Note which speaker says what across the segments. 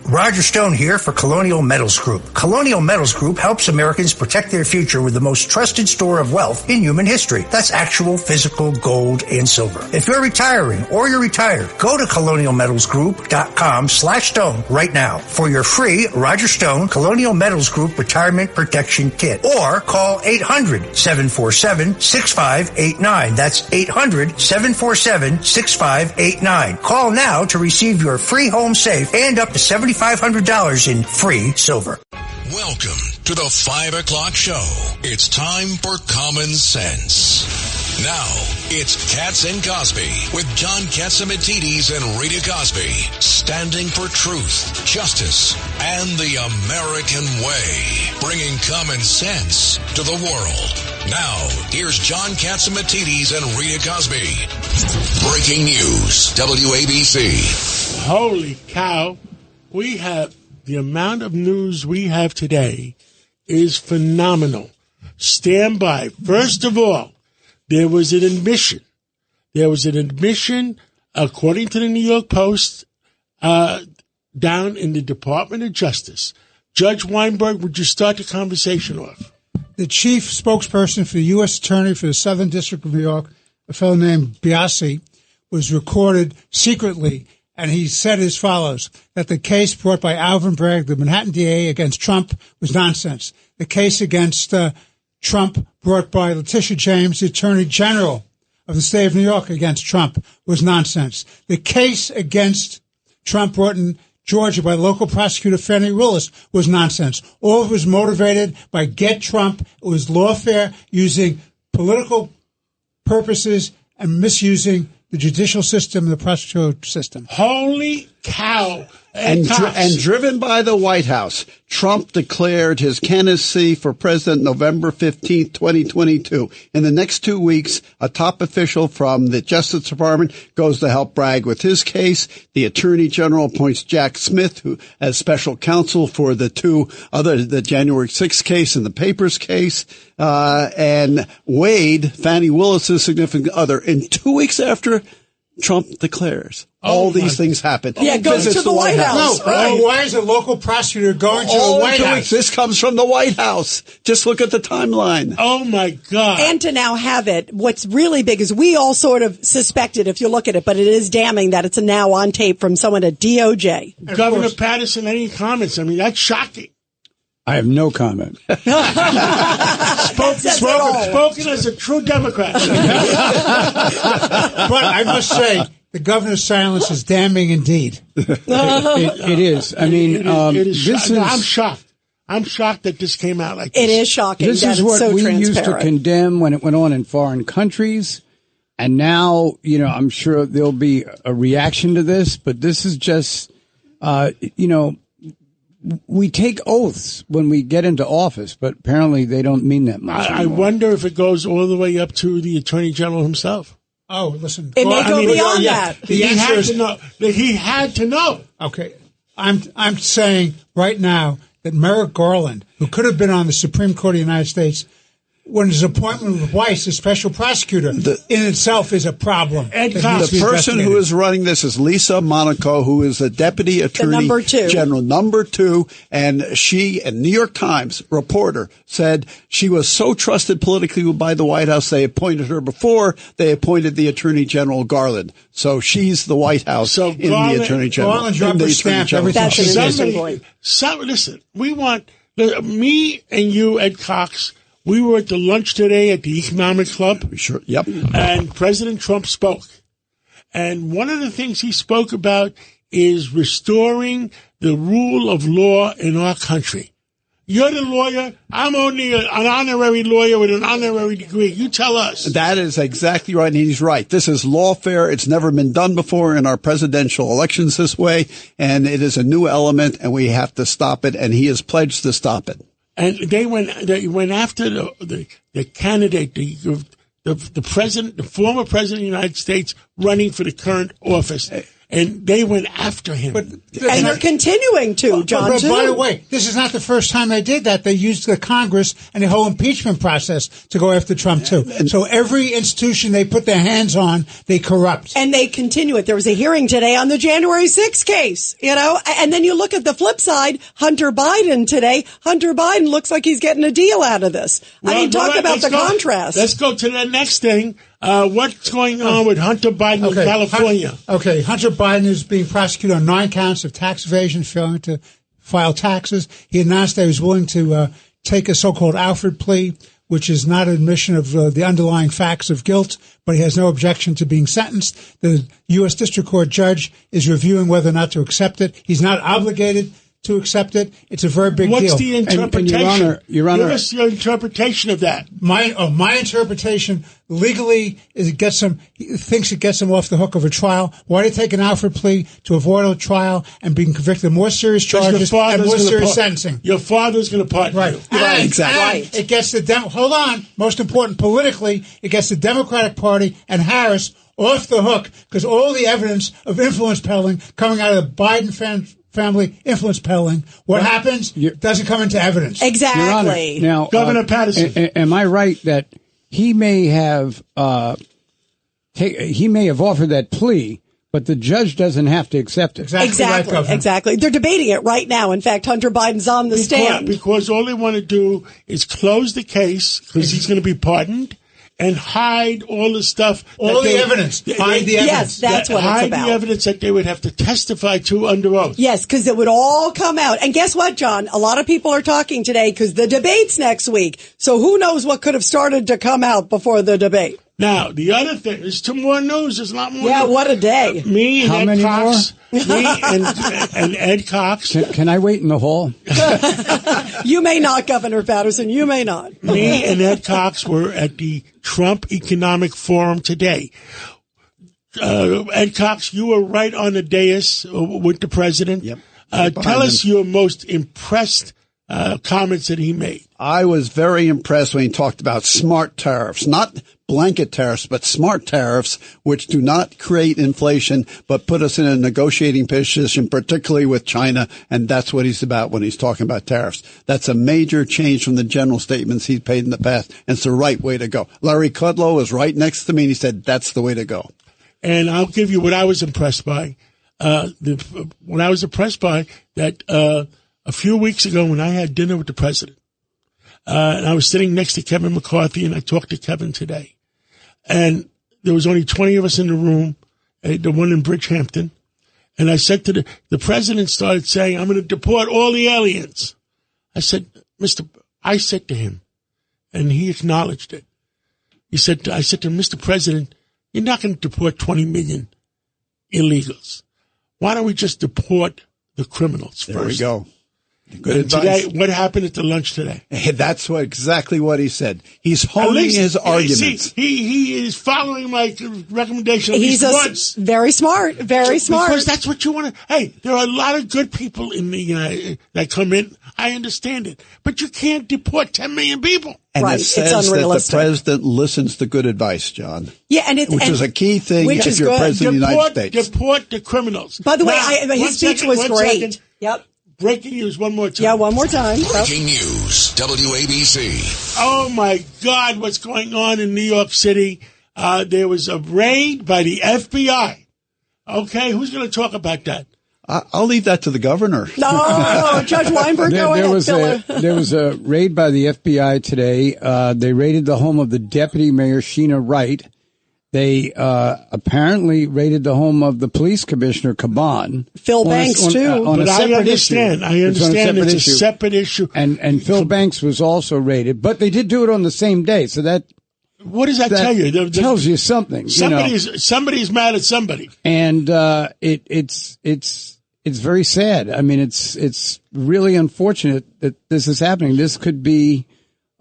Speaker 1: Roger Stone here for Colonial Metals Group. Colonial Metals Group helps Americans protect their future with the most trusted store of wealth in human history. That's actual physical gold and silver. If you're retiring or you're retired, go to colonialmetalsgroup.com/stone right now for your free Roger Stone Colonial Metals Group Retirement Protection Kit. Or call 800-747-6589. That's 800-747-6589. Call now to receive your free home safe and up to $7,500 in free silver.
Speaker 2: Welcome to the 5 o'clock show. It's time for Common Sense. Now, it's Katz and Cosby with John Katzimatidis and Rita Cosby, standing for truth, justice, and the American way, bringing common sense to the world. Now, here's John Katzimatidis and Rita Cosby. Breaking news, WABC.
Speaker 3: Holy cow. We have the amount of news we have today is phenomenal. Stand by. First of all, there was an admission. According to the New York Post, down in the Department of Justice. Judge Weinberg, would you start the conversation off?
Speaker 4: The chief spokesperson for the U.S. Attorney for the Southern District of New York, a fellow named Biasi, was recorded secretly, and he said as follows, that the case brought by Alvin Bragg, the Manhattan DA, against Trump was nonsense. The case against Trump brought by Letitia James, the Attorney General of the state of New York, against Trump was nonsense. The case against Trump brought in Georgia by local prosecutor Fannie Willis was nonsense. All of it was motivated by Get Trump. It was lawfare using political purposes and misusing the judicial system and the prosecutorial system.
Speaker 3: Holy cow.
Speaker 5: And driven by the White House, Trump declared his candidacy for president November 15th, 2022. In the next 2 weeks, a top official from the Justice Department goes to help Bragg with his case. The Attorney General appoints Jack Smith as special counsel for the January 6th case and the Papers case. And Wade, Fannie Willis' significant other, in 2 weeks after Trump declares. All these things happen.
Speaker 6: Yeah, goes to the White House.
Speaker 4: No, right. Why is a local prosecutor going to the White House?
Speaker 5: This comes from the White House. Just look at the timeline.
Speaker 3: Oh, my God.
Speaker 6: And to now have it, what's really big is we all sort of suspected, if you look at it, but it is damning that it's now on tape from someone at DOJ.
Speaker 3: Governor Patterson, any comments? I mean, that's shocking.
Speaker 7: I have no comment.
Speaker 3: Spoken as a true Democrat.
Speaker 4: But I must say, the governor's silence is damning indeed.
Speaker 7: It is. I mean,
Speaker 3: I'm shocked. I'm shocked that this came out like this.
Speaker 6: It is shocking.
Speaker 7: This is what we used to condemn when it went on in foreign countries. And now, I'm sure there'll be a reaction to this, but this is just, we take oaths when we get into office, but apparently they don't mean that much.
Speaker 3: I wonder if it goes all the way up to the Attorney General himself.
Speaker 4: Oh, listen.
Speaker 6: It may go beyond that.
Speaker 4: The answer is
Speaker 3: he had to know.
Speaker 4: Okay. I'm saying right now that Merrick Garland, who could have been on the Supreme Court of the United States, when his appointment with Weiss as special prosecutor in itself is a problem.
Speaker 5: The person who is running this is Lisa Monaco, who is the Deputy Attorney General, number 2. And she, a New York Times reporter, said she was so trusted politically by the White House, they appointed her before they appointed the Attorney General Garland. So she's the White House the Attorney General.
Speaker 4: Garland's rubber stamp everything.
Speaker 6: That's an interesting point.
Speaker 3: Listen, we want, me and you, Ed Cox, we were at the lunch today at the Economic Club.
Speaker 5: Sure. Yep.
Speaker 3: And President Trump spoke. And one of the things he spoke about is restoring the rule of law in our country. You're the lawyer. I'm only an honorary lawyer with an honorary degree. You tell us.
Speaker 5: That is exactly right, and he's right. This is lawfare. It's never been done before in our presidential elections this way, and it is a new element, and we have to stop it, and he has pledged to stop it.
Speaker 3: And they went after the candidate, the president, the former president of the United States running for the current office. And they went after him.
Speaker 6: And they're continuing to, John,
Speaker 4: but by the way, this is not the first time they did that. They used the Congress and the whole impeachment process to go after Trump, too. So every institution they put their hands on, they corrupt.
Speaker 6: And they continue it. There was a hearing today on the January 6th case, and then you look at the flip side, Hunter Biden today. Hunter Biden looks like he's getting a deal out of this. Talk about the contrast.
Speaker 3: Let's go to the next thing. What's going on with Hunter Biden in California?
Speaker 4: Hunter Biden is being prosecuted on 9 counts of tax evasion, failing to file taxes. He announced that he was willing to take a so-called Alford plea, which is not an admission of the underlying facts of guilt, but he has no objection to being sentenced. The U.S. District Court judge is reviewing whether or not to accept it. He's not obligated to accept it. It's a very big deal.
Speaker 3: What's the interpretation?
Speaker 7: Your Honor,
Speaker 3: give us your interpretation of that.
Speaker 4: My interpretation legally is he thinks it gets him off the hook of a trial. Why do you take an Alford plea to avoid a trial and being convicted of more serious charges and more serious sentencing?
Speaker 3: Your father's going to pardon you.
Speaker 4: Right, exactly. And it gets hold on, most important politically, it gets the Democratic Party and Harris off the hook because all the evidence of influence peddling coming out of the Biden family influence peddling. What happens? Doesn't come into evidence.
Speaker 6: Exactly.
Speaker 7: Now,
Speaker 3: Governor Patterson,
Speaker 7: am I right that he may have offered that plea, but the judge doesn't have to accept it?
Speaker 6: Exactly. They're debating it right now. In fact, Hunter Biden's on the stand
Speaker 3: because all they want to do is close the case because he's going to be pardoned. And hide all the stuff.
Speaker 4: All the evidence. Hide the evidence.
Speaker 6: Yes, that's what it's about.
Speaker 3: Hide the evidence that they would have to testify to under oath.
Speaker 6: Yes, because it would all come out. And guess what, John? A lot of people are talking today because the debate's next week. So who knows what could have started to come out before the debate.
Speaker 3: Now, the other thing, there's 2 more news. There's a lot more.
Speaker 6: Yeah,
Speaker 3: news.
Speaker 6: what a day.
Speaker 3: Me and
Speaker 7: How
Speaker 3: Ed
Speaker 7: many
Speaker 3: Cox.
Speaker 7: more?
Speaker 3: Me and Ed Cox.
Speaker 7: Can I wait in the hall?
Speaker 6: You may not, Governor Patterson. You may not.
Speaker 3: Me and Ed Cox were at the Trump Economic Forum today. Ed Cox, you were right on the dais with the president.
Speaker 5: Yep.
Speaker 3: Tell us your most impressed comments that he made.
Speaker 5: I was very impressed when he talked about smart tariffs, not blanket tariffs, but smart tariffs, which do not create inflation, but put us in a negotiating position, particularly with China. And that's what he's about when he's talking about tariffs. That's a major change from the general statements he's made in the past. And it's the right way to go. Larry Kudlow was right next to me and he said, that's the way to go.
Speaker 3: And I'll give you what I was impressed by. What I was impressed by that, a few weeks ago when I had dinner with the president, and I was sitting next to Kevin McCarthy, and I talked to Kevin today. And there was only 20 of us in the room, the one in Bridgehampton. And I said to the president started saying, I'm going to deport all the aliens. I said to him, and he acknowledged it. I said to him, Mr. President, you're not going to deport 20 million illegals. Why don't we just deport the criminals first?
Speaker 5: There we go. Good
Speaker 3: advice.
Speaker 5: Today,
Speaker 3: what happened at the lunch today?
Speaker 5: That's exactly what he said. He's honing his arguments.
Speaker 3: He is following my recommendation.
Speaker 6: He's very smart,
Speaker 3: Because that's what you want to. Hey, there are a lot of good people in the that come in. I understand it, but you can't deport 10 million people.
Speaker 5: And
Speaker 6: right.
Speaker 5: it says that the president listens to good advice, John.
Speaker 6: Yeah,
Speaker 5: which is a key thing if you're president of the United States.
Speaker 3: Deport the criminals.
Speaker 6: By the way, his speech was great.
Speaker 3: Second.
Speaker 6: Yep.
Speaker 3: Breaking news one more time.
Speaker 6: Yeah, one more time.
Speaker 2: Breaking news, WABC.
Speaker 3: Oh, my God, what's going on in New York City? There was a raid by the FBI. Okay, who's going to talk about that?
Speaker 5: I'll leave that to the governor.
Speaker 6: No, Judge Weinberg, go ahead.
Speaker 7: There was a raid by the FBI today. They raided the home of the deputy mayor, Sheena Wright. They apparently raided the home of the police commissioner, Caban.
Speaker 6: Phil Banks, too.
Speaker 3: But I understand it's a separate issue.
Speaker 7: And Phil Banks was also raided. But they did do it on the same day. So that...
Speaker 3: What does that tell you?
Speaker 7: Tells you something.
Speaker 3: Somebody's mad at somebody.
Speaker 7: And it's very sad. I mean, it's really unfortunate that this is happening. This could be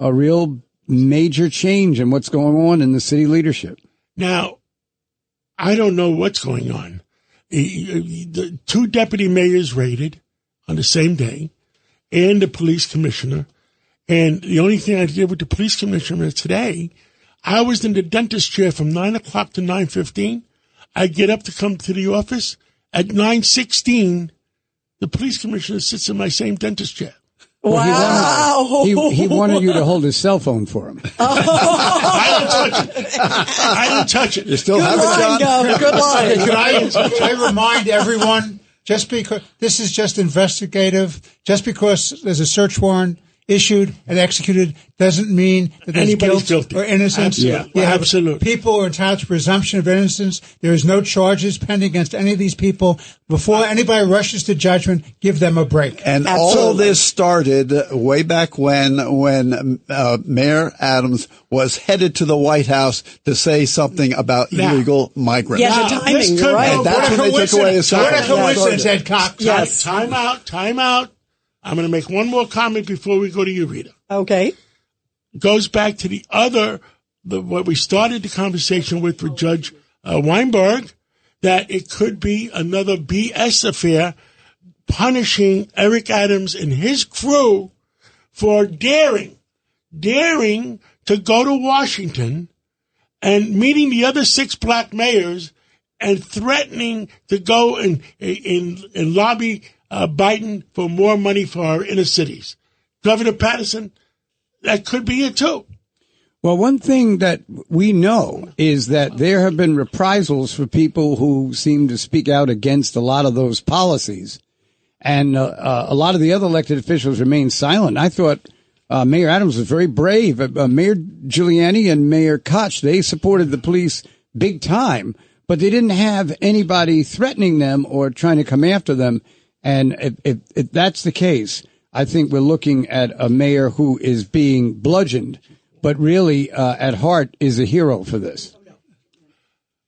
Speaker 7: a real major change in what's going on in the city leadership.
Speaker 3: Now, I don't know what's going on. The 2 deputy mayors raided on the same day, and the police commissioner. And the only thing I did with the police commissioner today, I was in the dentist chair from 9 o'clock to 9:15. I get up to come to the office, at 9:16, the police commissioner sits in my same dentist chair.
Speaker 6: Wow.
Speaker 7: He wanted you to hold his cell phone for him.
Speaker 3: I don't touch it.
Speaker 5: You still
Speaker 6: Good
Speaker 5: have it,
Speaker 6: line,
Speaker 5: John?
Speaker 6: Go. Good line.
Speaker 4: Can I remind everyone, just because this is just investigative, just because there's a search warrant issued and executed doesn't mean that there's
Speaker 3: Anybody's
Speaker 4: guilt
Speaker 3: guilty.
Speaker 4: or innocence.
Speaker 3: Absolutely.
Speaker 4: You have
Speaker 3: Absolutely.
Speaker 4: People are entitled to presumption of innocence. There is no charges pending against any of these people. Before anybody rushes to judgment, give them a break.
Speaker 5: And all of this started way back when Mayor Adams was headed to the White House to say something about illegal migrants.
Speaker 6: Yeah, the timing, you're right.
Speaker 5: And that's when they took away his cell
Speaker 4: What a
Speaker 5: phone.
Speaker 4: coincidence, Ed Cox.
Speaker 6: Yes.
Speaker 3: Time out. I'm going to make one more comment before we go to you, Rita.
Speaker 6: Okay.
Speaker 3: Goes back to what we started the conversation with Judge Weinberg, that it could be another BS affair punishing Eric Adams and his crew for daring to go to Washington and meeting the other 6 black mayors and threatening to go and lobby Biden for more money for our inner cities. Governor Patterson, that could be it too.
Speaker 7: Well, one thing that we know is that there have been reprisals for people who seem to speak out against a lot of those policies. And a lot of the other elected officials remain silent. I thought Mayor Adams was very brave. Mayor Giuliani and Mayor Koch, they supported the police big time, but they didn't have anybody threatening them or trying to come after them. And if that's the case, I think we're looking at a mayor who is being bludgeoned, but really at heart is a hero for this.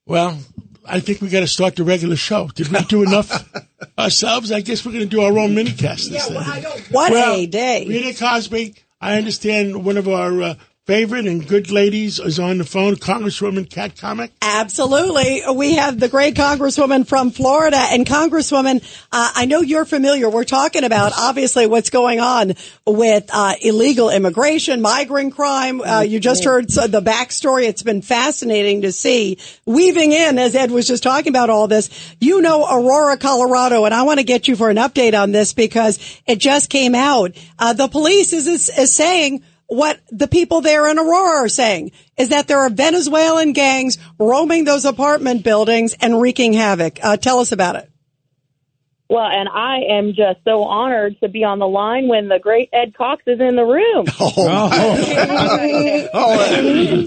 Speaker 3: Well, I think we got to start the regular show. Did we do enough ourselves? I guess we're going to do our own minicast this day.
Speaker 6: What a day.
Speaker 3: Rita Cosby, I understand one of our favorite and good ladies is on the phone, Congresswoman Kat Comic.
Speaker 6: Absolutely. We have the great Congresswoman from Florida. And Congresswoman, I know you're familiar. We're talking about, obviously, what's going on with illegal immigration, migrant crime. You just heard the backstory. It's been fascinating to see. Weaving in, as Ed was just talking about all this, you know Aurora, Colorado, and I want to get you for an update on this because it just came out. The police is saying what the people there in Aurora are saying is that there are Venezuelan gangs roaming those apartment buildings and wreaking havoc. Tell us about it.
Speaker 8: Well, and I am just so honored to be on the line when the great Ed Cox is in the room.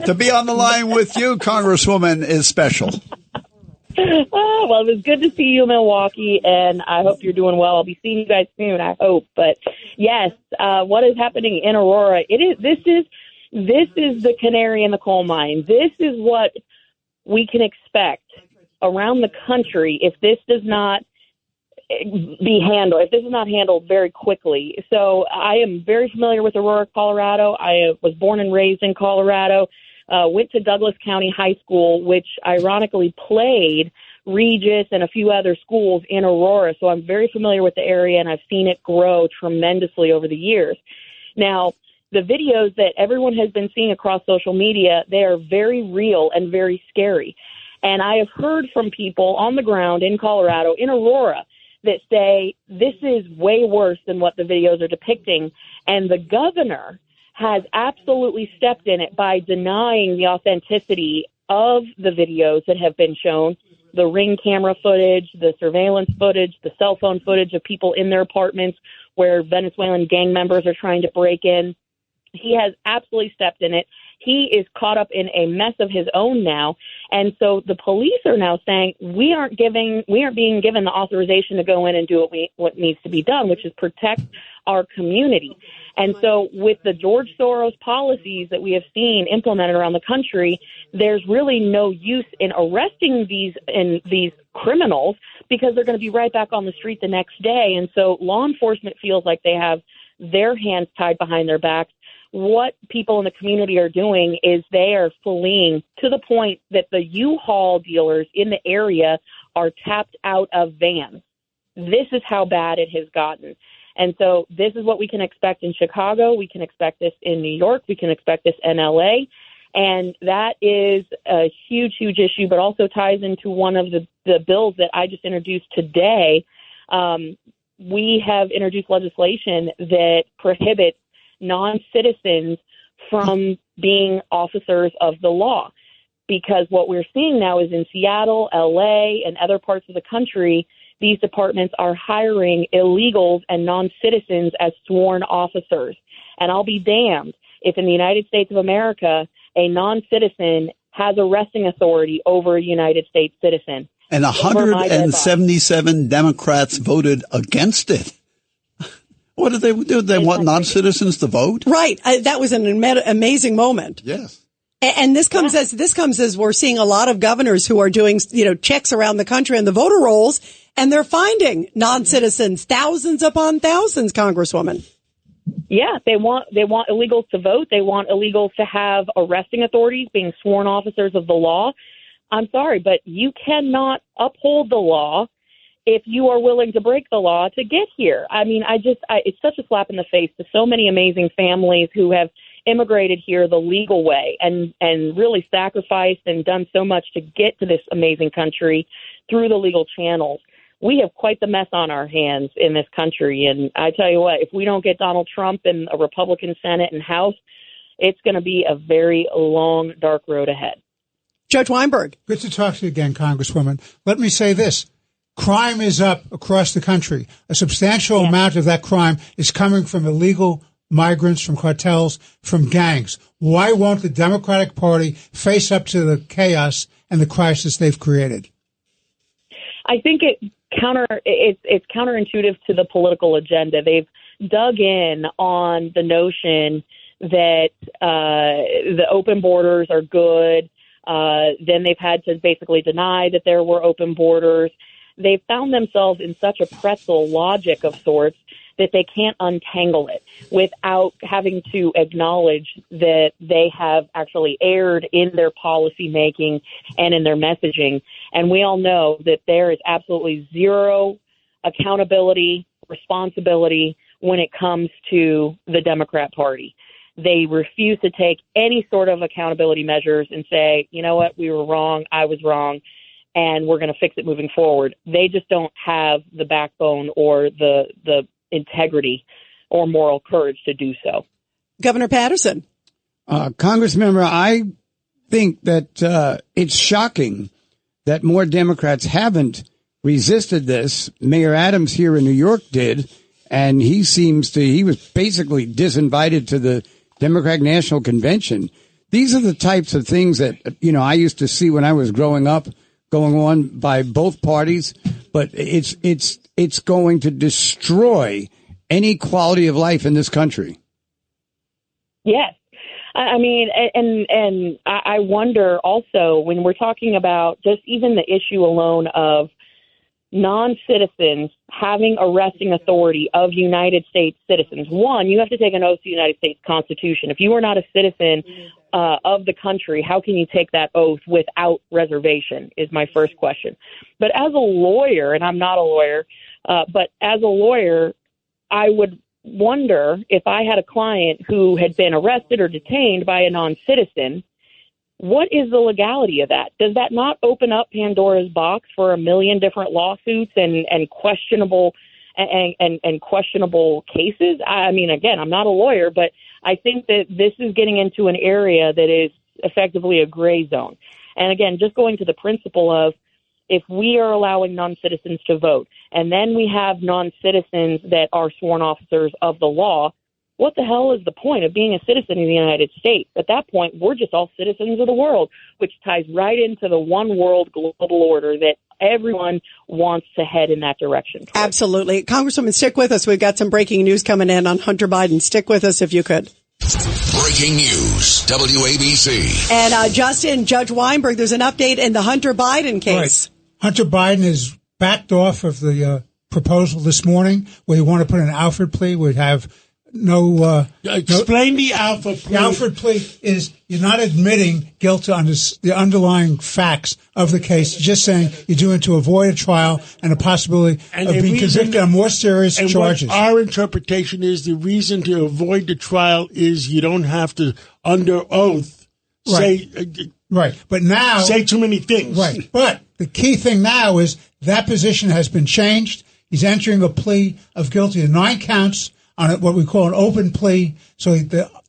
Speaker 5: To be on the line with you, Congresswoman, is special.
Speaker 8: Oh, well, it was good to see you in Milwaukee, and I hope you're doing well. I'll be seeing you guys soon, I hope. But yes, what is happening in Aurora? This is the canary in the coal mine. This is what we can expect around the country if this does not if this is not handled very quickly. So I am very familiar with Aurora, Colorado. I was born and raised in Colorado. Went to Douglas County High School, which ironically played Regis and a few other schools in Aurora. So I'm very familiar with the area, and I've seen it grow tremendously over the years. Now, the videos that everyone has been seeing across social media, they are very real and very scary. And I have heard from people on the ground in Colorado, in Aurora, that say this is way worse than what the videos are depicting. And the governor has absolutely stepped in it by denying the authenticity of the videos that have been shown, the Ring camera footage, the surveillance footage, the cell phone footage of people in their apartments where Venezuelan gang members are trying to break in. He has absolutely stepped in it. He is caught up in a mess of his own now. And so the police are now saying we aren't being given the authorization to go in and do what needs to be done, which is protect our community. And so with the George Soros policies that we have seen implemented around the country, there's really no use in arresting these criminals because they're going to be right back on the street the next day. And so law enforcement feels like they have their hands tied behind their backs. What people in the community are doing is they are fleeing to the point that the U-Haul dealers in the area are tapped out of vans. This is how bad it has gotten. And so this is what we can expect in Chicago. We can expect this in New York. We can expect this in L.A. And that is a huge, huge issue, but also ties into one of the bills that I just introduced today. We have introduced legislation that prohibits non-citizens from being officers of the law. Because what we're seeing now is in Seattle, LA, and other parts of the country, these departments are hiring illegals and non-citizens as sworn officers. And I'll be damned if in the United States of America, a non-citizen has arresting authority over a United States citizen.
Speaker 5: And 177 Democrats voted against it. What did they do? They want non-citizens to vote?
Speaker 6: Right. That was an amazing moment.
Speaker 5: Yes.
Speaker 6: And this comes as we're seeing a lot of governors who are doing, checks around the country on the voter rolls, and they're finding non-citizens, thousands upon thousands, Congresswoman.
Speaker 8: Yeah, they want illegals to vote. They want illegals to have arresting authorities, being sworn officers of the law. I'm sorry, but you cannot uphold the law if you are willing to break the law to get here. I mean, it's such a slap in the face to so many amazing families who have immigrated here the legal way and really sacrificed and done so much to get to this amazing country through the legal channels. We have quite the mess on our hands in this country. And I tell you what, if we don't get Donald Trump in a Republican Senate and House, it's going to be a very long, dark road ahead.
Speaker 6: Judge Weinberg.
Speaker 4: Good to talk to you again, Congresswoman. Let me say this. Crime is up across the country. A substantial amount of that crime is coming from illegal migrants, from cartels, from gangs. Why won't the Democratic Party face up to the chaos and the crisis they've created?
Speaker 8: I think it's counterintuitive to the political agenda. They've dug in on the notion that the open borders are good. Then they've had to basically deny that there were open borders. They've found themselves in such a pretzel logic of sorts that they can't untangle it without having to acknowledge that they have actually erred in their policy making and in their messaging. And we all know that there is absolutely zero accountability, responsibility when it comes to the Democrat Party. They refuse to take any sort of accountability measures and say, you know what, we were wrong, I was wrong, and we're going to fix it moving forward. They just don't have the backbone or the integrity or moral courage to do so.
Speaker 6: Governor Patterson.
Speaker 7: Congressmember, I think that it's shocking that more Democrats haven't resisted this. Mayor Adams here in New York did, and he was basically disinvited to the Democratic National Convention. These are the types of things that, I used to see when I was growing up going on by both parties, but it's going to destroy any quality of life in this country. Yes.
Speaker 8: I mean, and I wonder also when we're talking about just even the issue alone of non-citizens having arresting authority of United States citizens. One, you have to take an oath to the United States Constitution. If you are not a citizen of the country, how can you take that oath without reservation is my first question. But as a lawyer, and I'm not a lawyer, but as a lawyer, I would wonder if I had a client who had been arrested or detained by a non-citizen, what is the legality of that? Does that not open up Pandora's box for a million different lawsuits and questionable and questionable cases? I mean, again, I'm not a lawyer, but I think that this is getting into an area that is effectively a gray zone. And again, just going to the principle of if we are allowing non-citizens to vote and then we have non-citizens that are sworn officers of the law, what the hell is the point of being a citizen in the United States? At that point, we're just all citizens of the world, which ties right into the one world global order that everyone wants to head in that direction towards.
Speaker 6: Absolutely. Congresswoman, stick with us. We've got some breaking news coming in on Hunter Biden. Stick with us if you could.
Speaker 2: Breaking news, WABC.
Speaker 6: And Justin, Judge Weinberg, there's an update in the Hunter Biden case.
Speaker 4: Right. Hunter Biden is backed off of the proposal this morning where he wanted to put an Alford plea. We'd have
Speaker 3: explain the Alford plea.
Speaker 4: The Alford plea is you're not admitting guilt on the underlying facts of the case. You're just saying you're doing it to avoid a trial and a possibility of being convicted on more serious charges.
Speaker 3: What our interpretation is the reason to avoid the trial is you don't have to, under oath, say
Speaker 4: right. But now
Speaker 3: say too many things.
Speaker 4: Right. But the key thing now is that position has been changed. He's entering a plea of guilty to 9 counts on what we call an open plea. So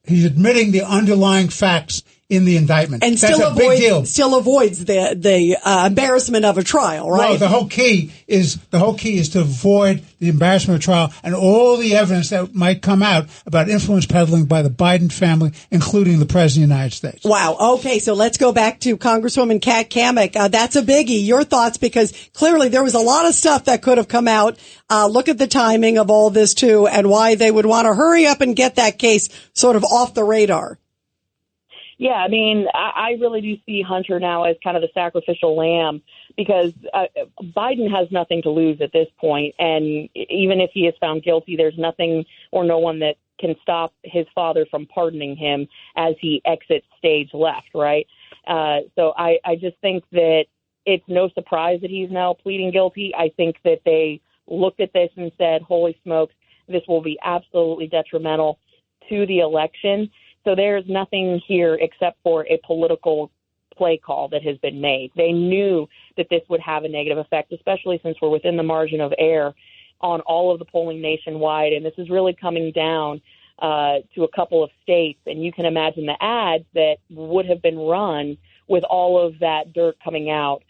Speaker 4: he's admitting the underlying facts in the indictment.
Speaker 6: And
Speaker 4: That's a big deal.
Speaker 6: Still avoids the embarrassment of a trial, right?
Speaker 4: Well, the whole key is to avoid the embarrassment of trial and all the evidence that might come out about influence peddling by the Biden family, including the President of the United States.
Speaker 6: Wow. Okay, so let's go back to Congresswoman Kat Cammack. That's a biggie. Your thoughts, because clearly there was a lot of stuff that could have come out. Look at the timing of all this, too, and why they would want to hurry up and get that case sort of off the radar.
Speaker 8: Yeah, I mean, I really do see Hunter now as kind of the sacrificial lamb because Biden has nothing to lose at this point. And even if he is found guilty, there's nothing or no one that can stop his father from pardoning him as he exits stage left, right? So I just think that it's no surprise that he's now pleading guilty. I think that they looked at this and said, holy smokes, this will be absolutely detrimental to the election. So there's nothing here except for a political play call that has been made. They knew that this would have a negative effect, especially since we're within the margin of error on all of the polling nationwide. And this is really coming down to a couple of states. And you can imagine the ads that would have been run with all of that dirt coming out.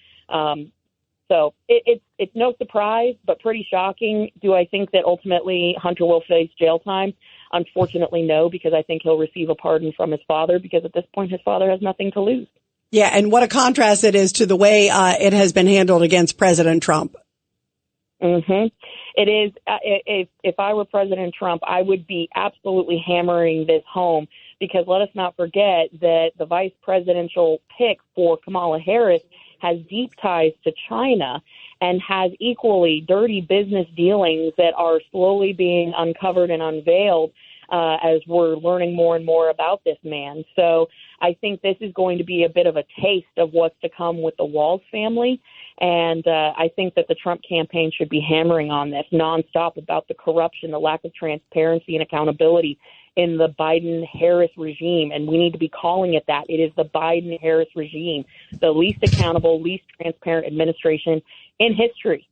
Speaker 8: So it's no surprise, but pretty shocking. Do I think that ultimately Hunter will face jail time? Unfortunately, no, because I think he'll receive a pardon from his father because at this point his father has nothing to lose.
Speaker 6: Yeah, and what a contrast it is to the way it has been handled against President Trump.
Speaker 8: Mm-hmm. It is. If I were President Trump, I would be absolutely hammering this home because let us not forget that the vice presidential pick for Kamala Harris has deep ties to China and has equally dirty business dealings that are slowly being uncovered and unveiled as we're learning more and more about this man. So I think this is going to be a bit of a taste of what's to come with the Walz family. And I think that the Trump campaign should be hammering on this nonstop about the corruption, the lack of transparency and accountability in the Biden-Harris regime. And we need to be calling it that. It is the Biden-Harris regime, the least accountable, least transparent administration in history.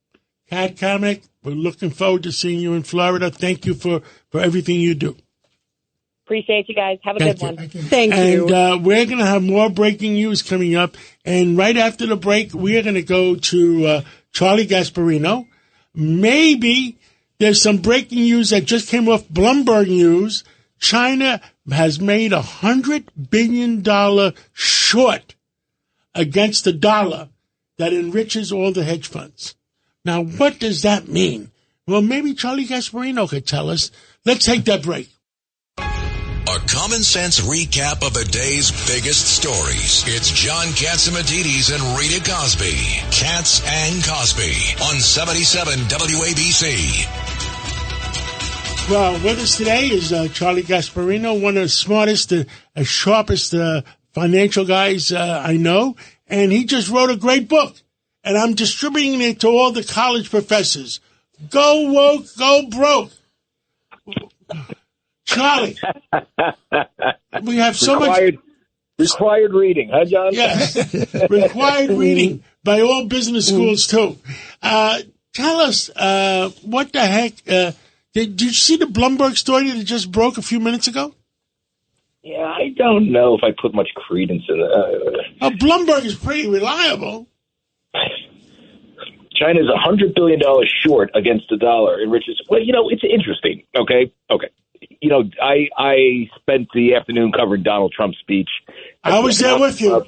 Speaker 3: Kat Cammack, we're looking forward to seeing you in Florida. Thank you for everything you do.
Speaker 8: Appreciate you guys. Have a good one.
Speaker 6: Thank you.
Speaker 3: And we're going to have more breaking news coming up. And right after the break, we are going to go to Charlie Gasparino. Maybe there's some breaking news that just came off Bloomberg News. China has made $100 billion short against the dollar that enriches all the hedge funds. Now, what does that mean? Well, maybe Charlie Gasparino could tell us. Let's take that break.
Speaker 2: A common sense recap of the day's biggest stories. It's John Catsimatidis and Rita Cosby. Katz and Cosby on 77 WABC.
Speaker 3: Well, with us today is Charlie Gasparino, one of the smartest, sharpest financial guys I know. And he just wrote a great book. And I'm distributing it to all the college professors. Go woke, go broke. Charlie, we have so much
Speaker 9: required reading, huh, John?
Speaker 3: Yes, required reading by all business schools too. Tell us what the heck? Did you see the Bloomberg story that just broke a few minutes ago?
Speaker 9: Yeah, I don't know if I put much credence in it.
Speaker 3: Bloomberg is pretty reliable.
Speaker 9: China's $100 billion short against the dollar, which is, well, it's interesting. Okay. I spent the afternoon covering Donald Trump's speech.
Speaker 3: I was there with you.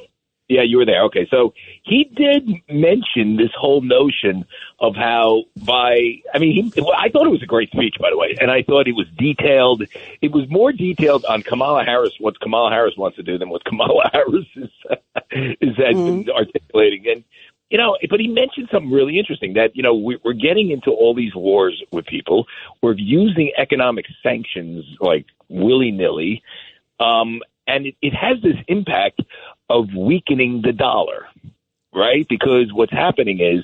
Speaker 9: Yeah, you were there. Okay, so he did mention this whole notion of how I thought it was a great speech, by the way, and I thought it was detailed. It was more detailed on Kamala Harris, what Kamala Harris wants to do than what Kamala Harris is articulating. And, but he mentioned something really interesting that, we're getting into all these wars with people. We're using economic sanctions like willy-nilly. And it has this impact of weakening the dollar, right? Because what's happening is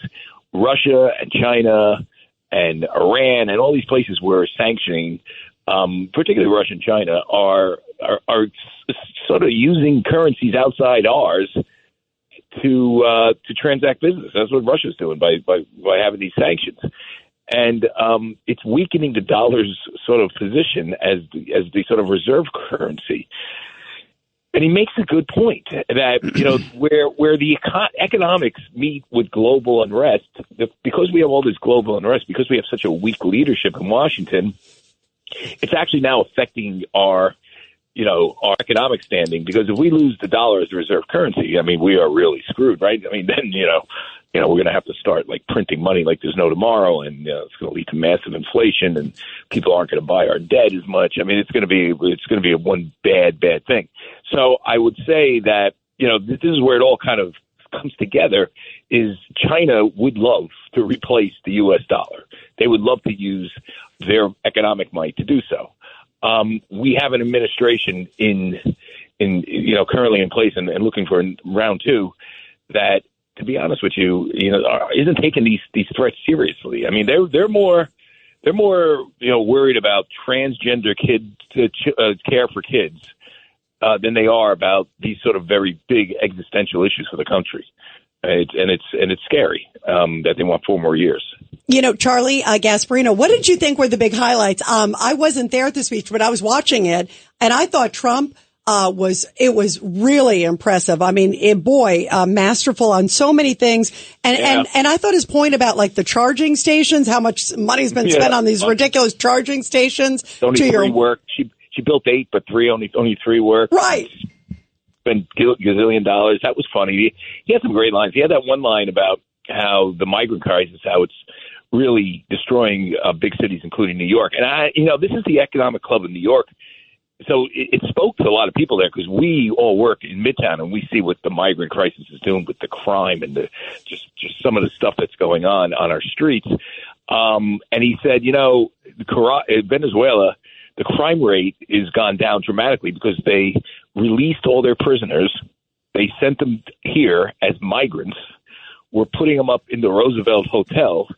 Speaker 9: Russia and China and Iran and all these places we're sanctioning, particularly Russia and China, are sort of using currencies outside ours to transact business. That's what Russia's doing by having these sanctions, and it's weakening the dollar's sort of position as the sort of reserve currency. And he makes a good point that where the economics meet with global unrest, because we have all this global unrest, because we have such a weak leadership in Washington, it's actually now affecting our economic standing, because if we lose the dollar as the reserve currency, I mean, we are really screwed, right? I mean, then, we're going to have to start like printing money like there's no tomorrow, and it's going to lead to massive inflation, and people aren't going to buy our debt as much. I mean, it's going to be one bad thing. So I would say that, this is where it all kind of comes together, is China would love to replace the U.S. dollar. They would love to use their economic might to do so. We have an administration currently in place and looking for round two that, to be honest with you, isn't taking these threats seriously. I mean, they're more worried about transgender care for kids than they are about these sort of very big existential issues for the country. It's scary that they want 4 more years.
Speaker 6: Charlie Gasparino, what did you think were the big highlights? I wasn't there at the speech, but I was watching it, and I thought Trump was really impressive. I mean, masterful on so many things. And I thought his point about like the charging stations, how much money's been spent on these ridiculous charging stations.
Speaker 9: Only 3 work. She built 8, but only 3 work.
Speaker 6: Right.
Speaker 9: Spent gazillion dollars. That was funny. He had some great lines. He had that one line about how the migrant crisis, how it's really destroying big cities, including New York. And this is the Economic Club of New York. So it spoke to a lot of people there, because we all work in Midtown and we see what the migrant crisis is doing with the crime and just some of the stuff that's going on our streets. And he said, Venezuela, the crime rate is gone down dramatically because they released all their prisoners. They sent them here as migrants. We're putting them up in the Roosevelt Hotel.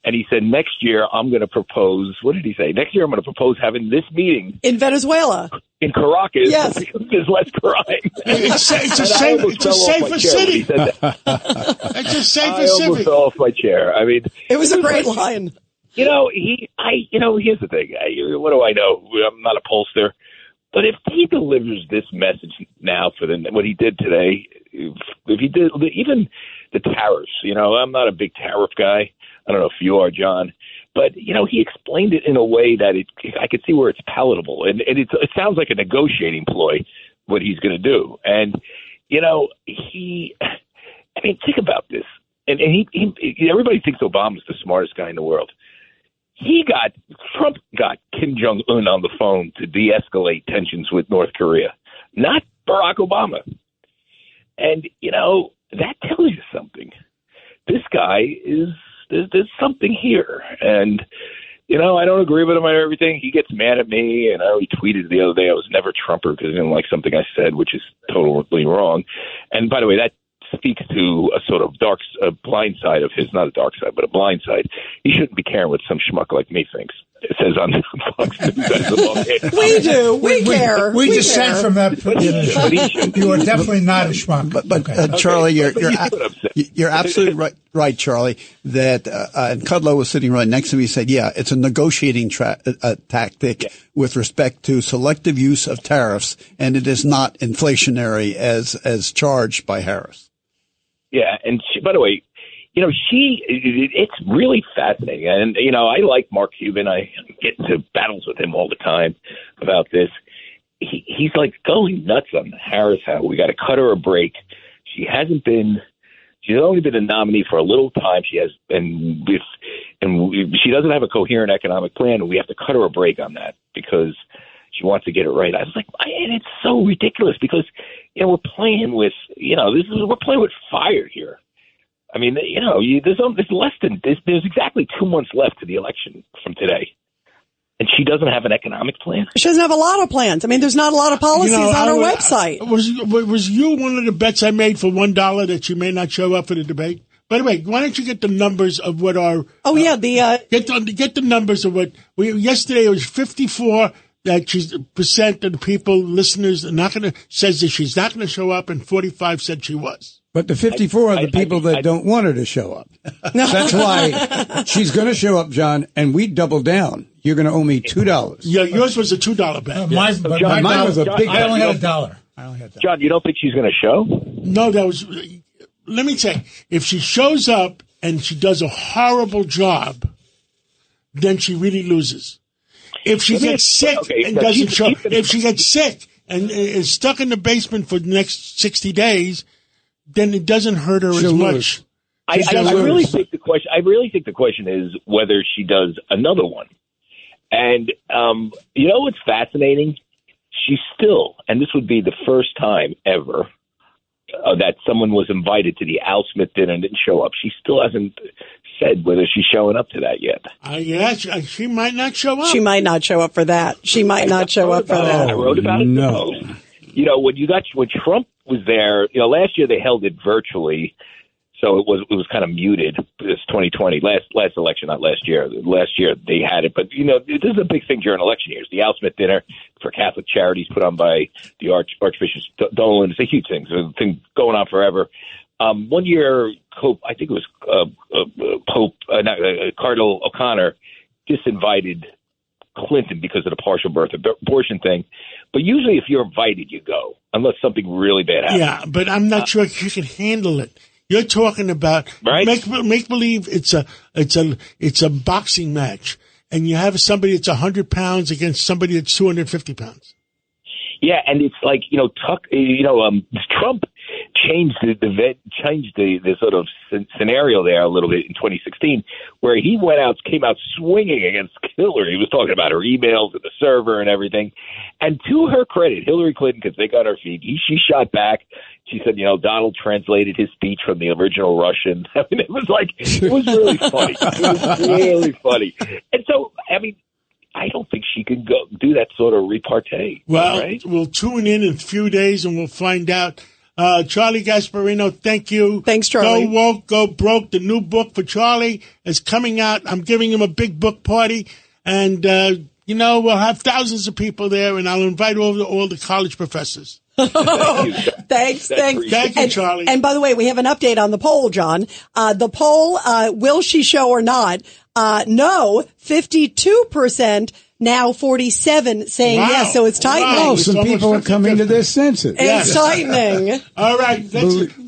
Speaker 9: And he said, next year, I'm going to propose, what did he say? Next year, I'm going to propose having this meeting.
Speaker 6: In Venezuela.
Speaker 9: In Caracas.
Speaker 6: Yes.
Speaker 9: Because there's less crime.
Speaker 3: It's a safer city. It's a safer city.
Speaker 9: I almost fell off my chair. I mean.
Speaker 6: It was a great line.
Speaker 9: Here's the thing. What do I know? I'm not a pollster. But if he delivers this message now for what he did today, if he did even the tariffs, I'm not a big tariff guy. I don't know if you are, John, but he explained it in a way that I could see where it's palatable, and it sounds like a negotiating ploy what he's going to do. And think about this, and he everybody thinks Obama's the smartest guy in the world. Trump got Kim Jong-un on the phone to de-escalate tensions with North Korea, not Barack Obama. And that tells you something. This guy there's something here. And, I don't agree with him on everything. He gets mad at me. And I already tweeted the other day I was never Trumper because I didn't like something I said, which is totally wrong. And by the way, that speaks to a sort of blind side of his, not a dark side, but a blind side. He shouldn't be caring what some schmuck like me thinks. It says on Fox News.
Speaker 6: We do. We care.
Speaker 4: We dissent from that position. You are definitely not a schmuck.
Speaker 5: But Charlie, you're absolutely right, Charlie, that and Kudlow was sitting right next to me. He said, yeah, it's a negotiating tactic with respect to selective use of tariffs, and it is not inflationary as charged by Harris.
Speaker 9: Yeah, and by the way, it's really fascinating. And, I like Mark Cuban. I get into battles with him all the time about this. He's like going nuts on Harris, how we got to cut her a break. She's only been a nominee for a little time. She doesn't have a coherent economic plan, and we have to cut her a break on that because she wants to get it right. I was like, and it's so ridiculous because, we're playing with, we're playing with fire here. I mean, there's exactly 2 months left to the election from today. And she doesn't have an economic plan?
Speaker 6: She doesn't have a lot of plans. I mean, there's not a lot of policies on her website.
Speaker 3: Was you one of the bets I made for $1 that she may not show up for the debate? By the way, why don't you get the numbers of what our... get the numbers of what... yesterday it was 54 percent of the people, listeners, says that she's not going to show up, and 45 said she was.
Speaker 7: But the 54 are the people that don't want her to show up. That's why she's going to show up, John, and we double down. You're going to owe me $2.
Speaker 3: Yeah, yours was a $2 bet.
Speaker 7: Mine was a big bet.
Speaker 4: I only had $1.
Speaker 9: John, you don't think she's going to show?
Speaker 3: No, that was... Let me say, if she shows up and she does a horrible job, then she really loses. If she gets sick and doesn't show, if she gets sick and is stuck in the basement for the next 60 days, then it doesn't hurt her as much.
Speaker 9: I really think the question is whether she does another one. And you know what's fascinating? She's still, and this would be the first time ever that someone was invited to the Al Smith dinner and didn't show up. She still hasn't said whether she's showing up to that yet.
Speaker 3: She might not show up.
Speaker 6: She might not show up for that.
Speaker 9: I wrote about it.
Speaker 7: No.
Speaker 9: You know, when Trump was there, last year they held it virtually, so it was kind of muted. This 2020 last election, not last year. Last year they had it, but this is a big thing during election years. The Al Smith dinner for Catholic charities put on by the Archbishop Dolan. It's a huge thing. It's a thing going on forever. One year, I think it was Cardinal O'Connor disinvited Clinton because of the partial birth abortion thing. But usually, if you're invited, you go, unless something really bad happens.
Speaker 3: Yeah, but I'm not sure she can handle it. You're talking about make believe it's a boxing match, and you have somebody that's 100 pounds against somebody that's 250 pounds.
Speaker 9: Yeah, and it's like Trump changed the sort of scenario there a little bit in 2016, where he came out swinging against Hillary. He was talking about her emails and the server and everything. And to her credit, Hillary Clinton could think on her feet. She shot back. She said, Donald translated his speech from the original Russian. I mean, it was really funny. It was really funny. And so, I mean, I don't think she can go do that sort of repartee.
Speaker 3: Well,
Speaker 9: right?
Speaker 3: We'll tune in a few days and we'll find out. Charlie Gasparino, thank you.
Speaker 6: Thanks, Charlie.
Speaker 3: Go Woke, Go Broke. The new book for Charlie is coming out. I'm giving him a big book party. And, we'll have thousands of people there, and I'll invite all the college professors.
Speaker 6: Thanks.
Speaker 3: Thank you, Charlie.
Speaker 6: And by the way, we have an update on the poll, John. The poll, will she show or not? No, 52%. Now 47 saying yes, so it's tightening.
Speaker 7: Wow, some people are coming to their senses.
Speaker 6: It's tightening.
Speaker 3: All right,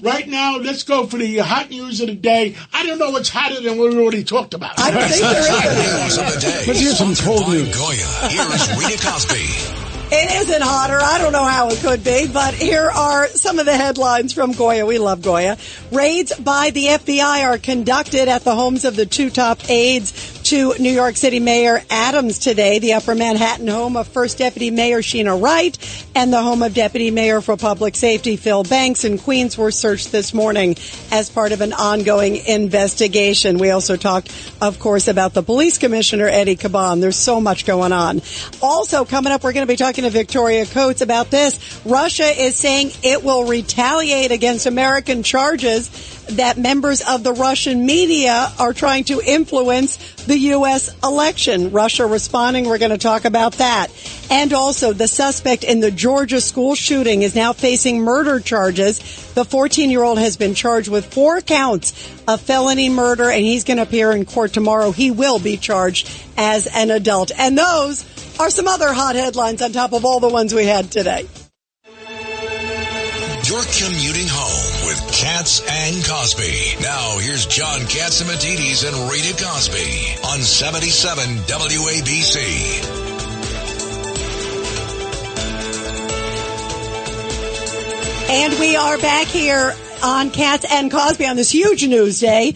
Speaker 3: right now, let's go for the hot news of the day. I don't know what's hotter than what we already talked about.
Speaker 6: I don't think there is.
Speaker 2: News of the day.
Speaker 7: Let's hear some cold news.
Speaker 2: Goya. Here's Rita Cosby.
Speaker 6: It isn't hotter. I don't know how it could be, but here are some of the headlines from Goya. We love Goya. Raids by the FBI are conducted at the homes of the two top aides to New York City Mayor Adams today. The Upper Manhattan home of First Deputy Mayor Sheena Wright and the home of Deputy Mayor for Public Safety Phil Banks in Queens were searched this morning as part of an ongoing investigation. We also talked, of course, about the police commissioner, Eddie Caban. There's so much going on. Also, coming up, we're going to be talking to Victoria Coates about this. Russia is saying it will retaliate against American charges that members of the Russian media are trying to influence the U.S. election. Russia responding, we're going to talk about that. And also, the suspect in the Georgia school shooting is now facing murder charges. The 14-year-old has been charged with 4 counts of felony murder, and he's going to appear in court tomorrow. He will be charged as an adult. And those are some other hot headlines on top of all the ones we had today.
Speaker 2: You're commuting home with Katz and Cosby. Now, here's John Katzimatidis and Rita Cosby on 77 WABC.
Speaker 6: And we are back here on Katz and Cosby on this huge news day.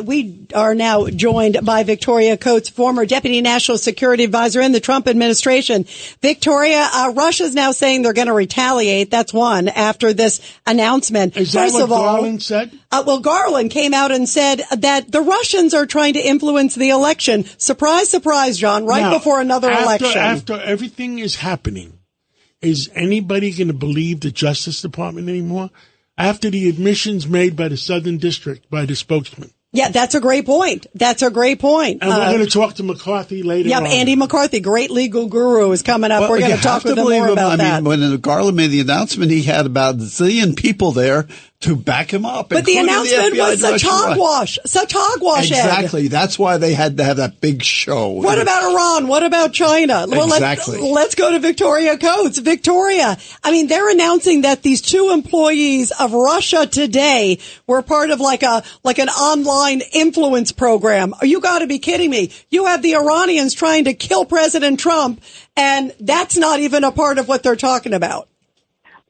Speaker 6: We are now joined by Victoria Coates, former Deputy National Security Advisor in the Trump administration. Victoria, Russia's now saying they're going to retaliate. That's one after this announcement.
Speaker 3: Is that what Garland said?
Speaker 6: Well, Garland came out and said that the Russians are trying to influence the election. Surprise, surprise, John, before another election.
Speaker 3: After everything is happening, is anybody going to believe the Justice Department anymore? after the admissions made by the Southern District, by the spokesman.
Speaker 6: Yeah, that's a great point. That's a great point.
Speaker 3: And we're going to talk to McCarthy later on.
Speaker 6: Andy McCarthy, great legal guru, is coming up.
Speaker 5: Well,
Speaker 6: we're going to talk with him more about that.
Speaker 5: When Garland made the announcement, he had about a zillion people there to back him up.
Speaker 6: But the announcement was such hogwash. Such hogwash,
Speaker 5: Exactly.
Speaker 6: Ed.
Speaker 5: That's why they had to have that big show.
Speaker 6: What about Iran? What about China?
Speaker 5: Exactly.
Speaker 6: Well, let's go to Victoria Coates. Victoria, I mean, they're announcing that these 2 employees of Russia Today were part of like an online influence program. You got to be kidding me. You have the Iranians trying to kill President Trump, and that's not even a part of what they're talking about.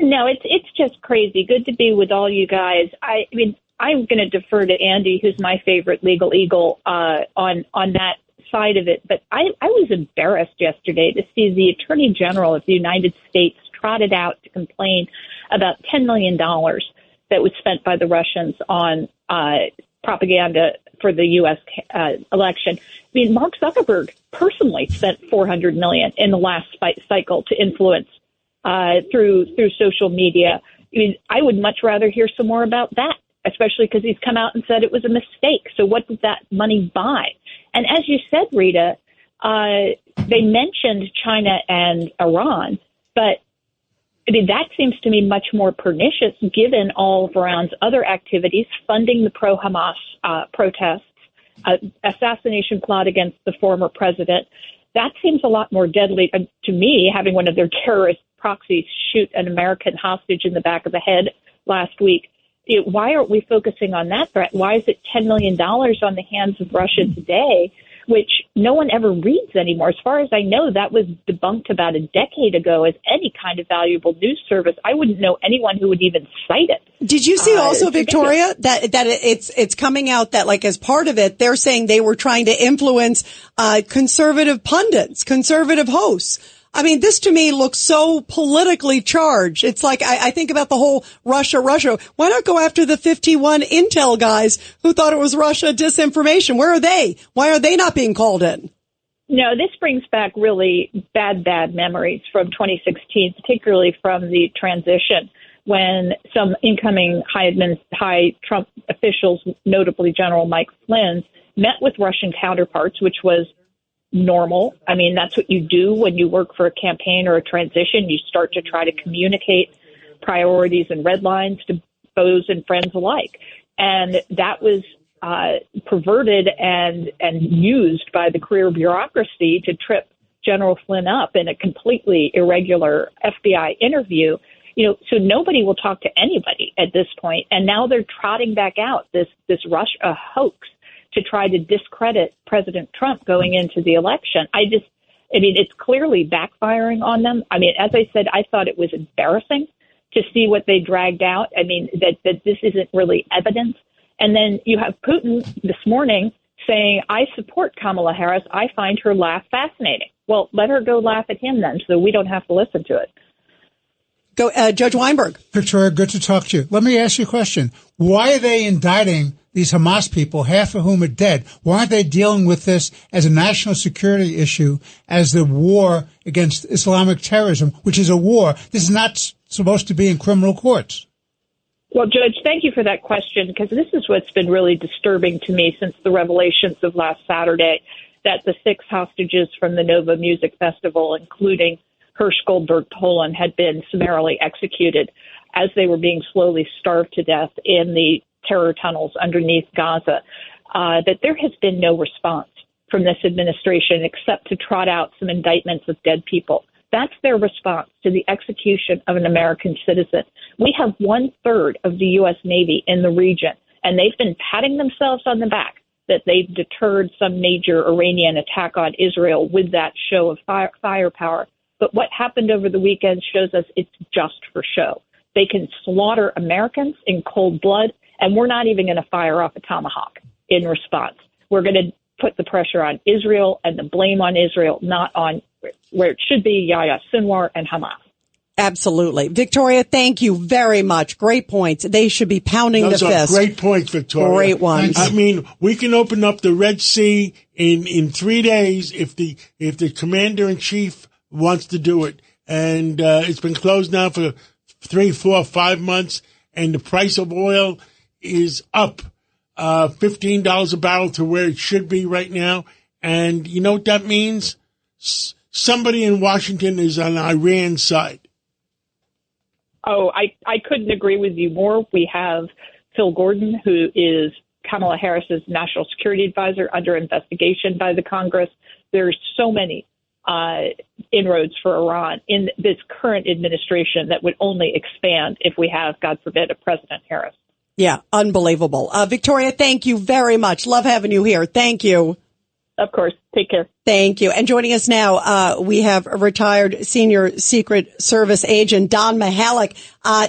Speaker 10: No, it's just crazy. Good to be with all you guys. I mean, I'm going to defer to Andy, who's my favorite legal eagle, on that side of it. But I was embarrassed yesterday to see the Attorney General of the United States trotted out to complain about $10 million that was spent by the Russians on propaganda for the U.S. Election. I mean, Mark Zuckerberg personally spent $400 million in the last cycle to influence through social media. I mean, I would much rather hear some more about that, especially because he's come out and said it was a mistake. So what did that money buy? And as you said, Rita, they mentioned China and Iran, but I mean, that seems to me much more pernicious given all of Iran's other activities, funding the pro-Hamas protests, assassination plot against the former president. That seems a lot more deadly to me, having one of their terrorist proxies shoot an American hostage in the back of the head last week. Why aren't we focusing on that threat? Why is it $10 million on the hands of Russia Today, which no one ever reads anymore? As far as I know, that was debunked about a decade ago as any kind of valuable news service. I wouldn't know anyone who would even cite it.
Speaker 6: Did you see also, Victoria, that it's coming out that, like, as part of it, they're saying they were trying to influence conservative pundits, conservative hosts. I mean, this to me looks so politically charged. It's like, I think about the whole Russia. Why not go after the 51 Intel guys who thought it was Russia disinformation? Where are they? Why are they not being called in?
Speaker 10: No, this brings back really bad memories from 2016, particularly from the transition when some incoming high Trump officials, notably General Mike Flynn, met with Russian counterparts, which was normal. I mean, that's what you do when you work for a campaign or a transition. You start to try to communicate priorities and red lines to foes and friends alike. And that was perverted and used by the career bureaucracy to trip General Flynn up in a completely irregular FBI interview. So nobody will talk to anybody at this point. And now they're trotting back out this Russia hoax to try to discredit President Trump going into the election. It's clearly backfiring on them. I mean, as I said, I thought it was embarrassing to see what they dragged out. I mean, that this isn't really evidence. And then you have Putin this morning saying, I support Kamala Harris. I find her laugh fascinating. Well, let her go laugh at him then, so we don't have to listen to it.
Speaker 6: Go, Judge Weinberg.
Speaker 4: Victoria, good to talk to you. Let me ask you a question. Why are they indicting these Hamas people, half of whom are dead? Why aren't they dealing with this as a national security issue, as the war against Islamic terrorism, which is a war? This is not supposed to be in criminal courts.
Speaker 10: Well, Judge, thank you for that question, because this is what's been really disturbing to me since the revelations of last Saturday, that the 6 hostages from the Nova Music Festival, including Hirsch Goldberg Tolan, had been summarily executed as they were being slowly starved to death in the terror tunnels underneath Gaza, that there has been no response from this administration except to trot out some indictments of dead people. That's their response to the execution of an American citizen. We have 1/3 of the U.S. Navy in the region, and they've been patting themselves on the back that they've deterred some major Iranian attack on Israel with that show of firepower. But what happened over the weekend shows us it's just for show. They can slaughter Americans in cold blood, and we're not even going to fire off a tomahawk in response. We're going to put the pressure on Israel and the blame on Israel, not on where it should be, Yahya Sinwar and Hamas.
Speaker 6: Absolutely. Victoria, thank you very much. Great points. They should be pounding the fist.
Speaker 3: Those are great points, Victoria.
Speaker 6: Great ones.
Speaker 3: I mean, we can open up the Red Sea in 3 days if the commander-in-chief wants to do it. And it's been closed now for 3, 4, 5 months. and the price of oil is up $15 a barrel to where it should be right now. And you know what that means? Somebody in Washington is on Iran's side.
Speaker 10: Oh, I couldn't agree with you more. We have Phil Gordon, who is Kamala Harris's national security advisor, under investigation by the Congress. There's so many inroads for Iran in this current administration that would only expand if we have, God forbid, a President Harris.
Speaker 6: Yeah, unbelievable. Victoria, thank you very much. Love having you here. Thank you.
Speaker 10: Of course. Take care.
Speaker 6: Thank you. And joining us now, we have a retired senior Secret Service agent, Don Mihalik.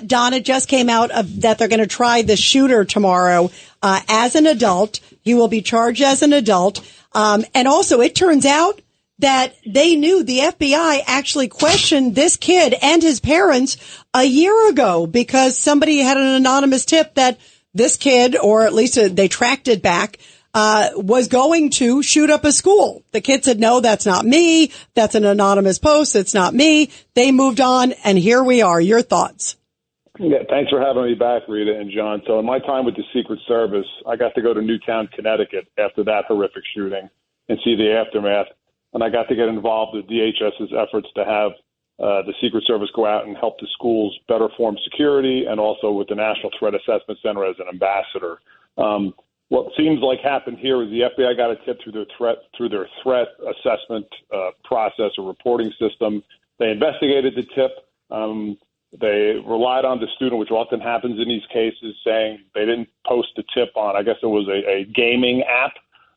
Speaker 6: Don, it just came out that they're going to try the shooter tomorrow as an adult. He will be charged as an adult. And also, it turns out that they knew, the FBI actually questioned this kid and his parents a year ago because somebody had an anonymous tip that this kid, or at least they tracked it back, was going to shoot up a school. The kid said, no, that's not me. That's an anonymous post. It's not me. They moved on, and here we are. Your thoughts?
Speaker 11: Yeah, thanks for having me back, Rita and John. So in my time with the Secret Service, I got to go to Newtown, Connecticut after that horrific shooting and see the aftermath. And I got to get involved with DHS's efforts to have the Secret Service go out and help the schools better form security, and also with the National Threat Assessment Center as an ambassador. What seems like happened here is the FBI got a tip through their threat assessment process or reporting system. They investigated the tip. They relied on the student, which often happens in these cases, saying they didn't post the tip on, I guess it was a gaming app.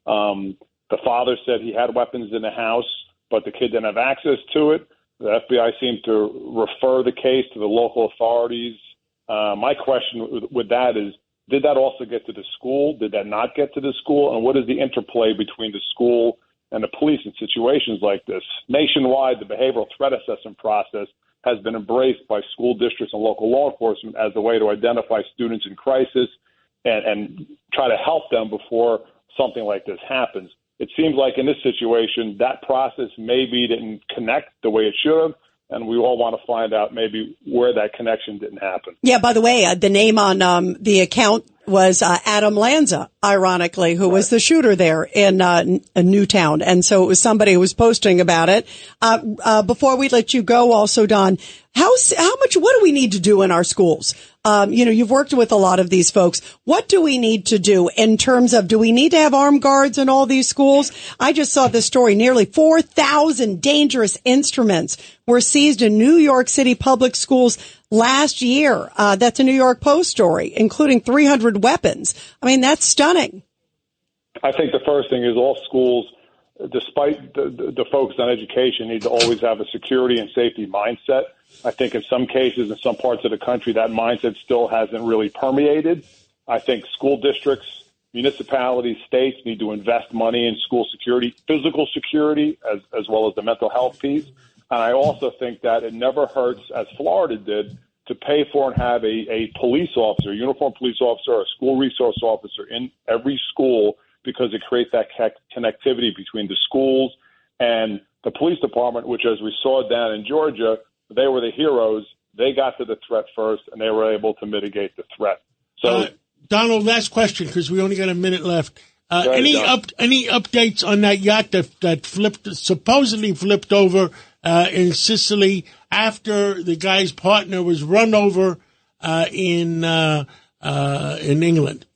Speaker 11: The father said he had weapons in the house, but the kid didn't have access to it. The FBI seemed to refer the case to the local authorities. My question with that is, did that also get to the school? Did that not get to the school? And what is the interplay between the school and the police in situations like this? Nationwide, the behavioral threat assessment process has been embraced by school districts and local law enforcement as a way to identify students in crisis and try to help them before something like this happens. It seems like in this situation, that process maybe didn't connect the way it should have, and we all want to find out maybe where that connection didn't happen.
Speaker 6: Yeah, by the way, the name on the account was Adam Lanza, ironically, who was the shooter there in Newtown. And so it was somebody who was posting about it. Before we let you go also, Don, how much, what do we need to do in our schools? You've worked with a lot of these folks. What do we need to do in terms of, do we need to have armed guards in all these schools? I just saw this story. Nearly 4,000 dangerous instruments were seized in New York City public schools last year. That's a New York Post story, including 300 weapons. I mean, that's stunning.
Speaker 11: I think the first thing is all schools, despite the focus on education, need to always have a security and safety mindset. I think in some cases, in some parts of the country, that mindset still hasn't really permeated. I think school districts, municipalities, states need to invest money in school security, physical security, as well as the mental health piece. And I also think that it never hurts, as Florida did, to pay for and have a police officer, a uniformed police officer, or a school resource officer in every school, because it creates that connectivity between the schools and the police department, which, as we saw down in Georgia, they were the heroes. They got to the threat first, and they were able to mitigate the threat. So,
Speaker 3: Donald, last question, because we only got a minute left. Any updates on that yacht that supposedly flipped over in Sicily after the guy's partner was run over in England?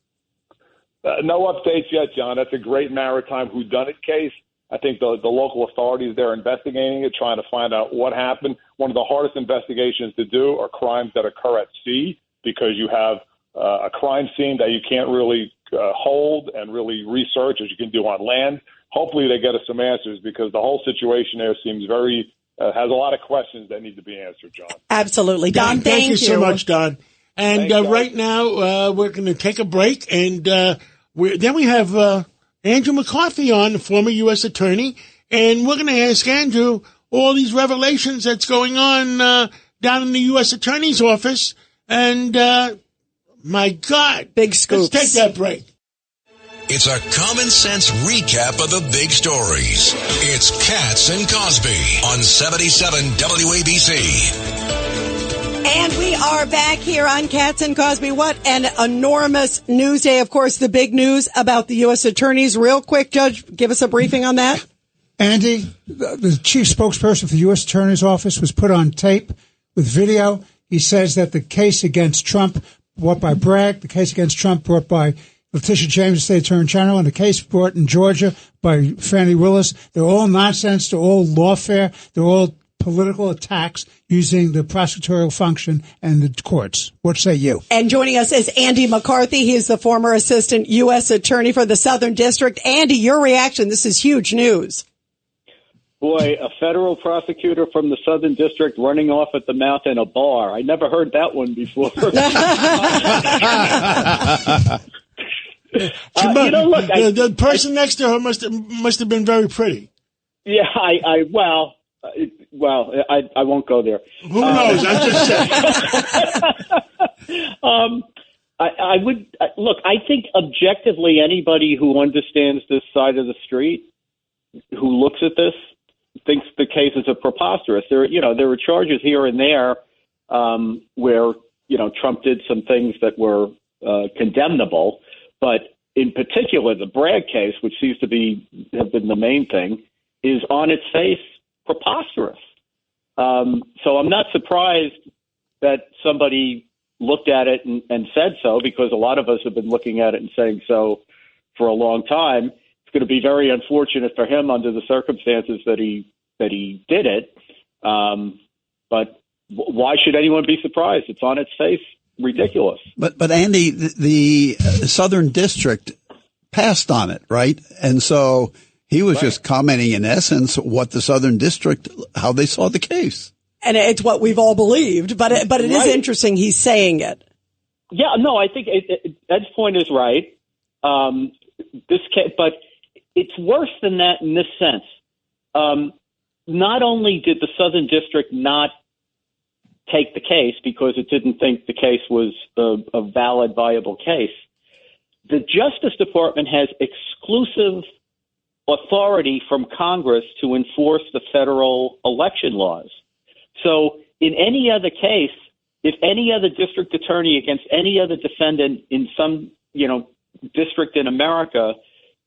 Speaker 11: No updates yet, John. That's a great maritime whodunit case. I think the local authorities there are investigating it, trying to find out what happened. One of the hardest investigations to do are crimes that occur at sea, because you have a crime scene that you can't really hold and really research as you can do on land. Hopefully they get us some answers, because the whole situation there seems very has a lot of questions that need to be answered, John.
Speaker 6: Absolutely. Don,
Speaker 3: thank you so much, Don. And right now we're going to take a break, and then we have Andrew McCarthy on, the former U.S. attorney, and we're going to ask Andrew all these revelations that's going on down in the U.S. attorney's office. And my God,
Speaker 6: big scoops.
Speaker 3: Let's take that break.
Speaker 2: It's a common sense recap of the big stories. It's Katz and Cosby on 77 WABC.
Speaker 6: And we are back here on Katz and Cosby. What an enormous news day. Of course, the big news about the U.S. attorneys. Real quick, Judge, give us a briefing on that.
Speaker 4: Andy, the chief spokesperson for the U.S. Attorney's Office was put on tape with video. He says that the case against Trump brought by Bragg, the case against Trump brought by Letitia James, the State Attorney General, and the case brought in Georgia by Fannie Willis, they're all nonsense. They're all lawfare. They're all political attacks using the prosecutorial function and the courts. What say you? And
Speaker 6: joining us is Andy McCarthy. He is the former assistant U.S. attorney for the Southern District. Andy, your reaction. This is huge news.
Speaker 12: Boy, a federal prosecutor from the Southern District running off at the mouth in a bar. I never heard that one before.
Speaker 3: Look, the person next to her must have been very pretty.
Speaker 12: Yeah, I won't go there.
Speaker 3: Who knows? I'm just saying.
Speaker 12: I would look. I think objectively, anybody who understands this side of the street, who looks at this, thinks the case is a preposterous. There were charges here and there where Trump did some things that were condemnable, but in particular, the Bragg case, which seems to have been the main thing, is on its face preposterous. So I'm not surprised that somebody looked at it and said so, because a lot of us have been looking at it and saying so for a long time. It's going to be very unfortunate for him under the circumstances that he did it. But why should anyone be surprised? It's on its face ridiculous.
Speaker 5: But Andy, the Southern District passed on it, right? And so he was just commenting, in essence, what the Southern District, how they saw the case. And
Speaker 6: it's what we've all believed, but it is interesting he's saying it.
Speaker 12: Yeah, no, I think Ed's point is right. This case, but it's worse than that in this sense. Not only did the Southern District not take the case because it didn't think the case was a valid, viable case, the Justice Department has exclusive authority from Congress to enforce the federal election laws. So in any other case, if any other district attorney against any other defendant in some, district in America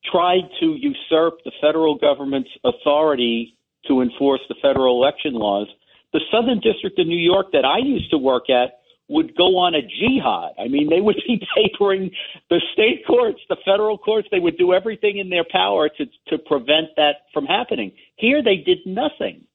Speaker 12: tried to usurp the federal government's authority to enforce the federal election laws, the Southern District of New York that I used to work at would go on a jihad. I mean, they would be papering the state courts, the federal courts. They would do everything in their power to prevent that from happening. Here, they did nothing.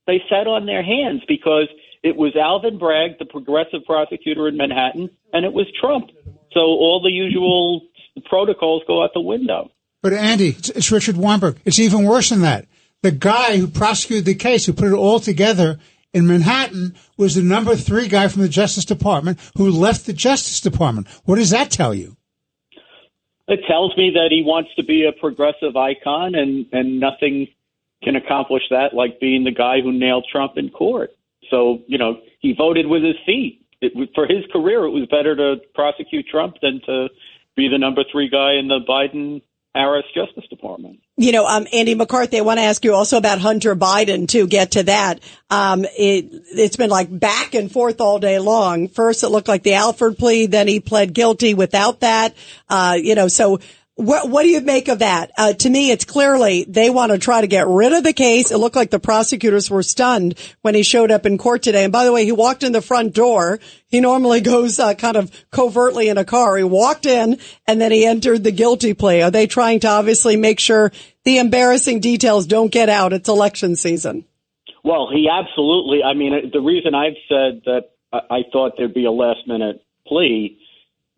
Speaker 12: They sat on their hands because it was Alvin Bragg, the progressive prosecutor in Manhattan, and it was Trump. So all the usual protocols go out the window.
Speaker 4: But Andy, it's Richard Weinberg. It's even worse than that. The guy who prosecuted the case, who put it all together in Manhattan, was the number 3 guy from the Justice Department who left the Justice Department. What does that tell you?
Speaker 12: It tells me that he wants to be a progressive icon, and nothing can accomplish that like being the guy who nailed Trump in court. So, he voted with his feet. For his career, it was better to prosecute Trump than to be the number 3 guy in the Biden-Harris Justice Department.
Speaker 6: Andy McCarthy, I want to ask you also about Hunter Biden, to get to that. It's been like back and forth all day long. First, it looked like the Alford plea. Then he pled guilty without that. So what do you make of that? To me, it's clearly they want to try to get rid of the case. It looked like the prosecutors were stunned when he showed up in court today. And by the way, he walked in the front door. He normally goes kind of covertly in a car. He walked in and then he entered the guilty plea. Are they trying to obviously make sure the embarrassing details don't get out? It's election season.
Speaker 12: Well, he absolutely. I mean, the reason I've said that I thought there'd be a last-minute plea,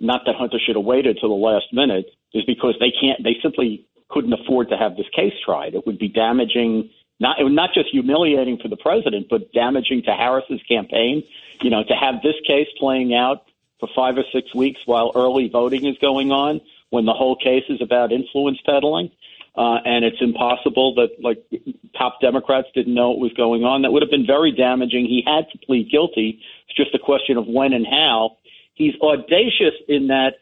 Speaker 12: not that Hunter should have waited till the last minute, is because they simply couldn't afford to have this case tried. It would be damaging, not just humiliating for the president, but damaging to Harris's campaign. To have this case playing out for 5 or 6 weeks while early voting is going on, when the whole case is about influence peddling. And it's impossible that top Democrats didn't know what was going on. That would have been very damaging. He had to plead guilty. It's just a question of when and how. He's audacious in that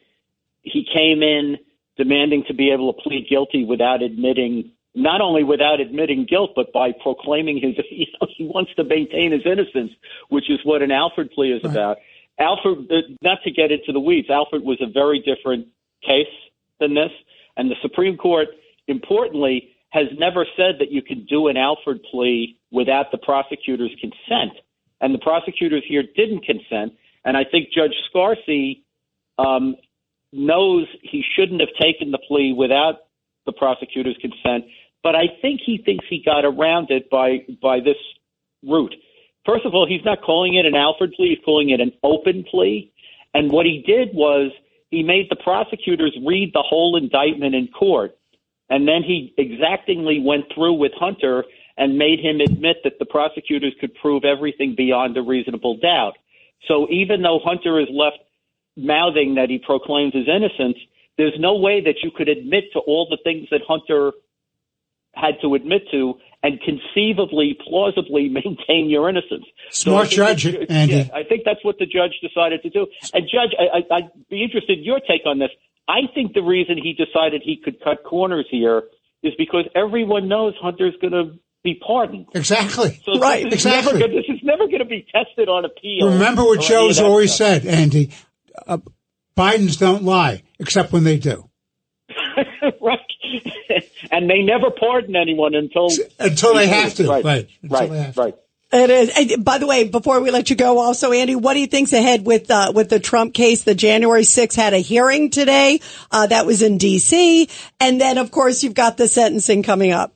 Speaker 12: he came in demanding to be able to plead guilty without admitting not only without admitting guilt, but by proclaiming his, he wants to maintain his innocence, which is what an Alford plea is about. Alford, not to get into the weeds, Alford was a very different case than this, and the Supreme Court, importantly, has never said that you can do an Alford plea without the prosecutor's consent, and the prosecutors here didn't consent, and I think Judge Scarsi knows he shouldn't have taken the plea without the prosecutor's consent, but I think he thinks he got around it by this route. First of all, he's not calling it an Alford plea, he's calling it an open plea, and what he did was he made the prosecutors read the whole indictment in court, and then he exactingly went through with Hunter and made him admit that the prosecutors could prove everything beyond a reasonable doubt. So even though Hunter is left mouthing that he proclaims his innocence, there's no way that you could admit to all the things that Hunter had to admit to and conceivably, plausibly maintain your innocence.
Speaker 4: Smart judge, Andy.
Speaker 12: Yeah, I think that's what the judge decided to do. And Judge, I'd be interested in your take on this. I think the reason he decided he could cut corners here is because everyone knows Hunter's going to be pardoned.
Speaker 4: Exactly.
Speaker 12: So
Speaker 4: right.
Speaker 12: This is never going to be tested on appeal.
Speaker 4: Remember what Joe's always said, Andy. Bidens don't lie, except when they do.
Speaker 12: Right. And they never pardon anyone until
Speaker 4: they have to.
Speaker 12: Right.
Speaker 6: It is. And by the way, before we let you go, also, Andy, what do you think's ahead with the Trump case? The January 6th had a hearing today. That was in D.C. And then, of course, you've got the sentencing coming up.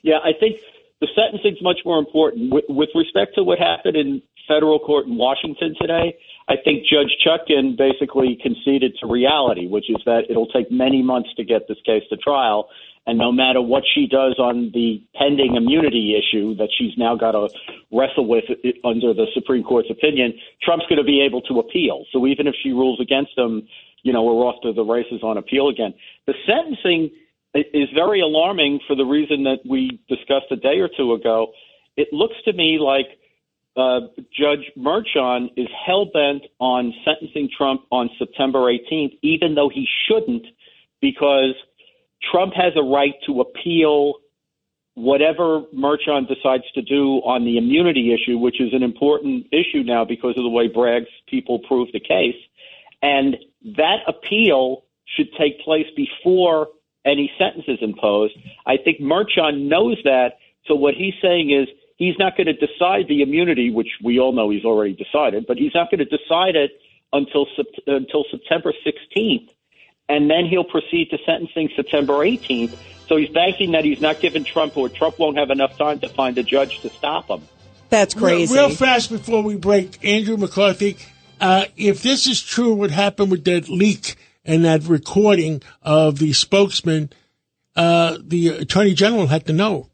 Speaker 12: Yeah, I think the sentencing's much more important. With respect to what happened in federal court in Washington today, I think Judge Chutkan basically conceded to reality, which is that it'll take many months to get this case to trial. And no matter what she does on the pending immunity issue that she's now got to wrestle with under the Supreme Court's opinion, Trump's going to be able to appeal. So even if she rules against him, we're off to the races on appeal again. The sentencing is very alarming for the reason that we discussed a day or two ago. It looks to me like Judge Merchan is hell-bent on sentencing Trump on September 18th, even though he shouldn't, because Trump has a right to appeal whatever Merchan decides to do on the immunity issue, which is an important issue now because of the way Bragg's people proved the case. And that appeal should take place before any sentence is imposed. I think Merchan knows that. So what he's saying is he's not going to decide the immunity, which we all know he's already decided, but he's not going to decide it until September 16th. And then he'll proceed to sentencing September 18th. So he's banking that he's not giving Trump, or Trump won't have enough time to find a judge to stop him.
Speaker 6: That's crazy.
Speaker 3: Real fast before we break, Andrew McCarthy, if this is true, what happened with that leak and that recording of the spokesman, the Attorney General had to know.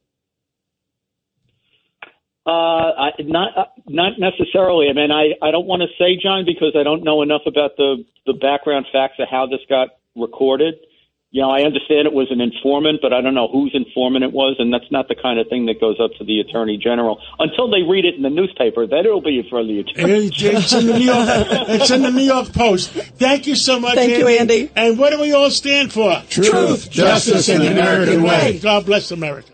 Speaker 12: Not necessarily. I mean, I don't want to say, John, because I don't know enough about the background facts of how this got recorded. I understand it was an informant, but I don't know whose informant it was, and that's not the kind of thing that goes up to the Attorney General until they read it in the newspaper. Then it'll be for the Attorney General.
Speaker 3: It's in the New York Post. Thank you so much,
Speaker 6: Thank you, Andy.
Speaker 3: And what do we all stand for?
Speaker 4: Truth, justice, and the American way.
Speaker 3: God bless America.